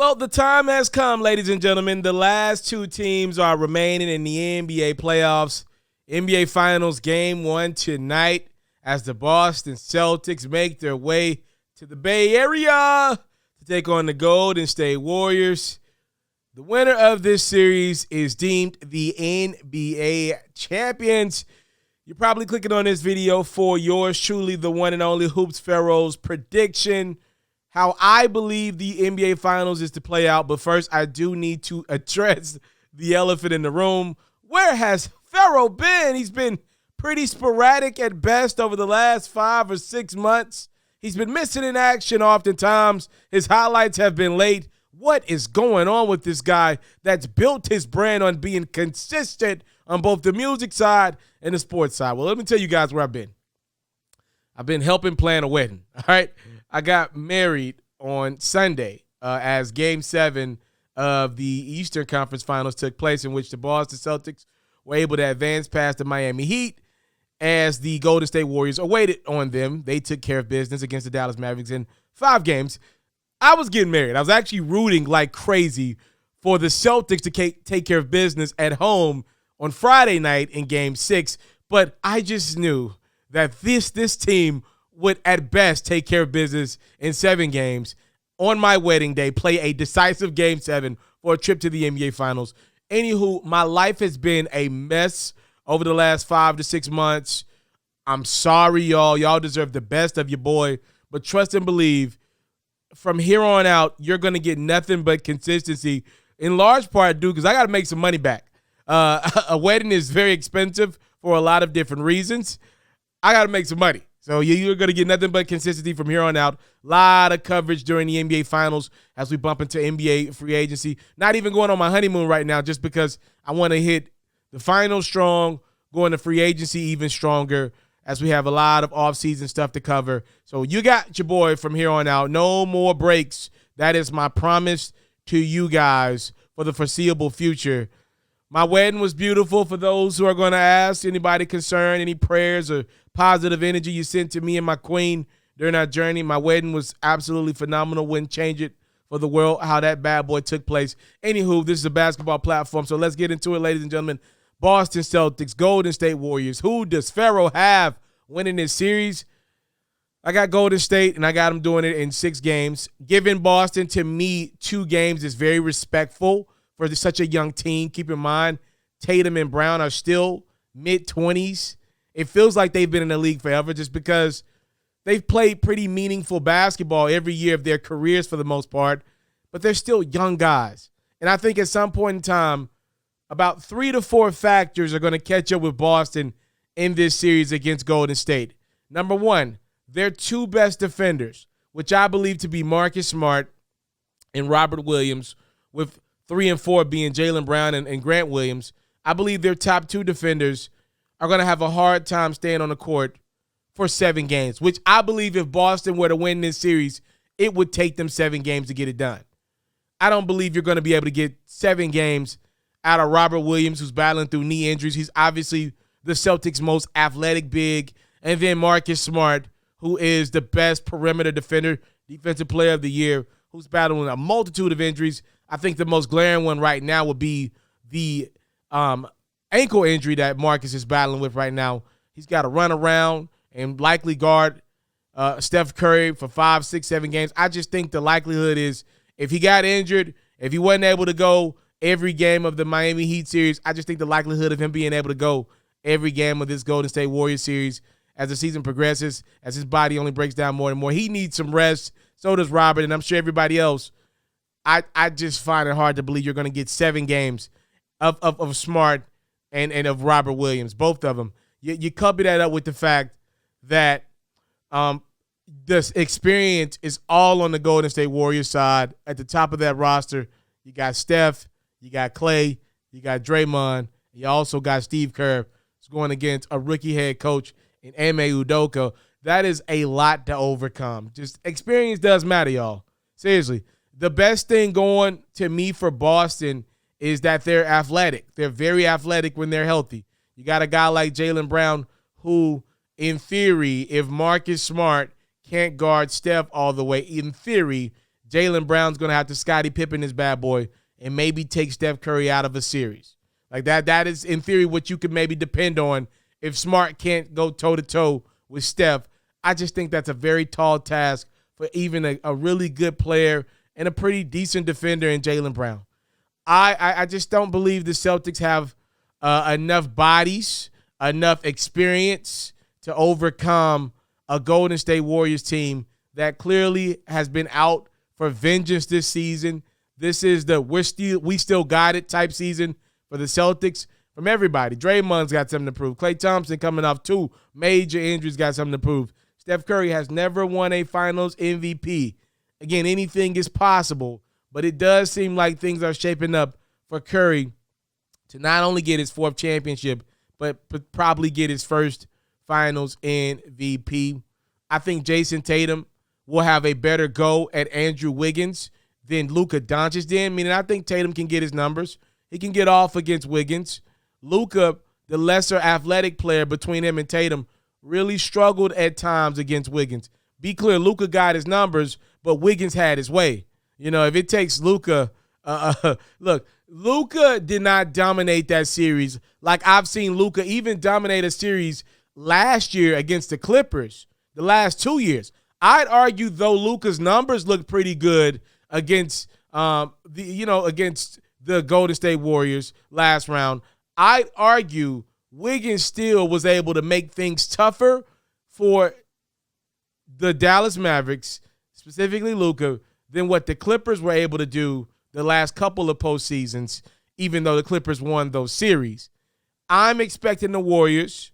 Well, the time has come, ladies and gentlemen. The last two teams are remaining in the NBA playoffs. NBA Finals Game 1 tonight as the Boston Celtics make their way to the Bay Area to take on the Golden State Warriors. The winner of this series is deemed the NBA champions. You're probably clicking on this video for yours truly, the one and only Hoops Ferro's prediction, how I believe the NBA Finals is to play out. But first, I do need to address the elephant in the room. Where has Ferro been? He's been pretty sporadic at best over the last 5 or 6 months. He's been missing in action oftentimes. His highlights have been late. What is going on with this guy that's built his brand on being consistent on both the music side and the sports side? Well, let me tell you guys where I've been. I've been helping plan a wedding, all right? I got married on Sunday as Game 7 of the Eastern Conference Finals took place, in which the Boston Celtics were able to advance past the Miami Heat as the Golden State Warriors awaited on them. They took care of business against the Dallas Mavericks in 5 games. I was getting married. I was actually rooting like crazy for the Celtics to take care of business at home on Friday night in Game 6, but I just knew that this team would at best take care of business in 7 games on my wedding day, play a decisive Game 7 for a trip to the NBA Finals. Anywho, my life has been a mess over the last 5 to 6 months. I'm sorry, y'all. Y'all deserve the best of your boy, but trust and believe, from here on out, you're going to get nothing but consistency, in large part, dude, because I got to make some money back. A wedding is very expensive for a lot of different reasons. I got to make some money. So you're going to get nothing but consistency from here on out. A lot of coverage during the NBA Finals as we bump into NBA free agency. Not even going on my honeymoon right now just because I want to hit the Finals strong, going to free agency even stronger, as we have a lot of offseason stuff to cover. So you got your boy from here on out. No more breaks. That is my promise to you guys for the foreseeable future. My wedding was beautiful. For those who are going to ask, anybody concerned, any prayers or positive energy you sent to me and my queen during our journey, my wedding was absolutely phenomenal. Wouldn't change it for the world how that bad boy took place. Anywho, this is a basketball platform, so let's get into it, ladies and gentlemen. Boston Celtics, Golden State Warriors. Who does Ferro have winning this series? I got Golden State, and I got them doing it in 6 games. Giving Boston, to me, 2 games is very respectful for such a young team. Keep in mind, Tatum and Brown are still mid-20s. It feels like they've been in the league forever just because they've played pretty meaningful basketball every year of their careers for the most part, but they're still young guys. And I think at some point in time, about 3 to 4 factors are going to catch up with Boston in this series against Golden State. Number 1, their 2 best defenders, which I believe to be Marcus Smart and Robert Williams, with 3 and 4 being Jaylen Brown and Grant Williams. I believe their top 2 defenders are going to have a hard time staying on the court for 7 games, which I believe if Boston were to win this series, it would take them 7 games to get it done. I don't believe you're going to be able to get 7 games out of Robert Williams, who's battling through knee injuries. He's obviously the Celtics' most athletic big. And then Marcus Smart, who is the best perimeter defender, defensive player of the year, who's battling a multitude of injuries. I think the most glaring one right now would be the ankle injury that Marcus is battling with right now. He's got to run around and likely guard Steph Curry for 5, 6, 7 games. I just think the likelihood is if he got injured, if he wasn't able to go every game of the Miami Heat series, I just think the likelihood of him being able to go every game of this Golden State Warriors series as the season progresses, as his body only breaks down more and more. He needs some rest. So does Robert, and I'm sure everybody else. I just find it hard to believe you're going to get 7 games of Smart and of Robert Williams, both of them. You couple that up with the fact that this experience is all on the Golden State Warriors side. At the top of that roster, you got Steph, you got Clay, you got Draymond, you also got Steve Kerr. It's going against a rookie head coach in Ime Udoka. That is a lot to overcome. Just experience does matter, y'all. Seriously. The best thing going to me for Boston is that they're athletic. They're very athletic when they're healthy. You got a guy like Jaylen Brown who, in theory, if Marcus Smart can't guard Steph all the way, in theory, Jaylen Brown's going to have to Scottie Pippen this bad boy and maybe take Steph Curry out of a series. Like that is, in theory, what you could maybe depend on if Smart can't go toe-to-toe with Steph. I just think that's a very tall task for even a really good player and a pretty decent defender in Jaylen Brown. I just don't believe the Celtics have enough bodies, enough experience to overcome a Golden State Warriors team that clearly has been out for vengeance this season. This is the we still got it type season for the Celtics from everybody. Draymond's got something to prove. Klay Thompson coming off 2 major injuries got something to prove. Steph Curry has never won a Finals MVP. Again, anything is possible, but it does seem like things are shaping up for Curry to not only get his 4th championship, but probably get his first Finals MVP. I think Jason Tatum will have a better go at Andrew Wiggins than Luka Doncic did. Meaning, I think Tatum can get his numbers. He can get off against Wiggins. Luka, the lesser athletic player between him and Tatum, really struggled at times against Wiggins. Be clear, Luka got his numbers, but Wiggins had his way. You know, if it takes Luka, look, Luka did not dominate that series like I've seen Luka even dominate a series last year against the Clippers, the last 2 years. I'd argue, though, Luka's numbers look pretty good against against the Golden State Warriors last round. I'd argue Wiggins still was able to make things tougher for the Dallas Mavericks, specifically Luka, than what the Clippers were able to do the last couple of postseasons, even though the Clippers won those series. I'm expecting the Warriors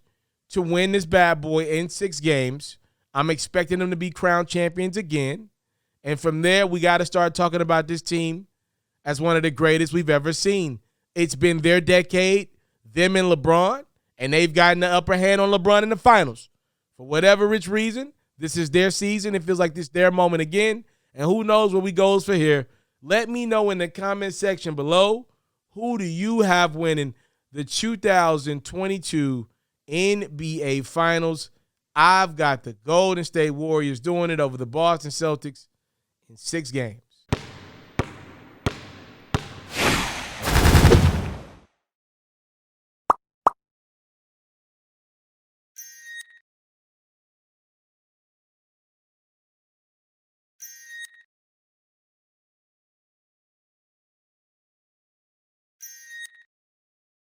to win this bad boy in 6 games. I'm expecting them to be crowned champions again. And from there, we got to start talking about this team as one of the greatest we've ever seen. It's been their decade, them and LeBron, and they've gotten the upper hand on LeBron in the finals. For whatever rich reason, this is their season. It feels like this is their moment again. And who knows where we goes for here. Let me know in the comment section below, who do you have winning the 2022 NBA Finals? I've got the Golden State Warriors doing it over the Boston Celtics in 6 games.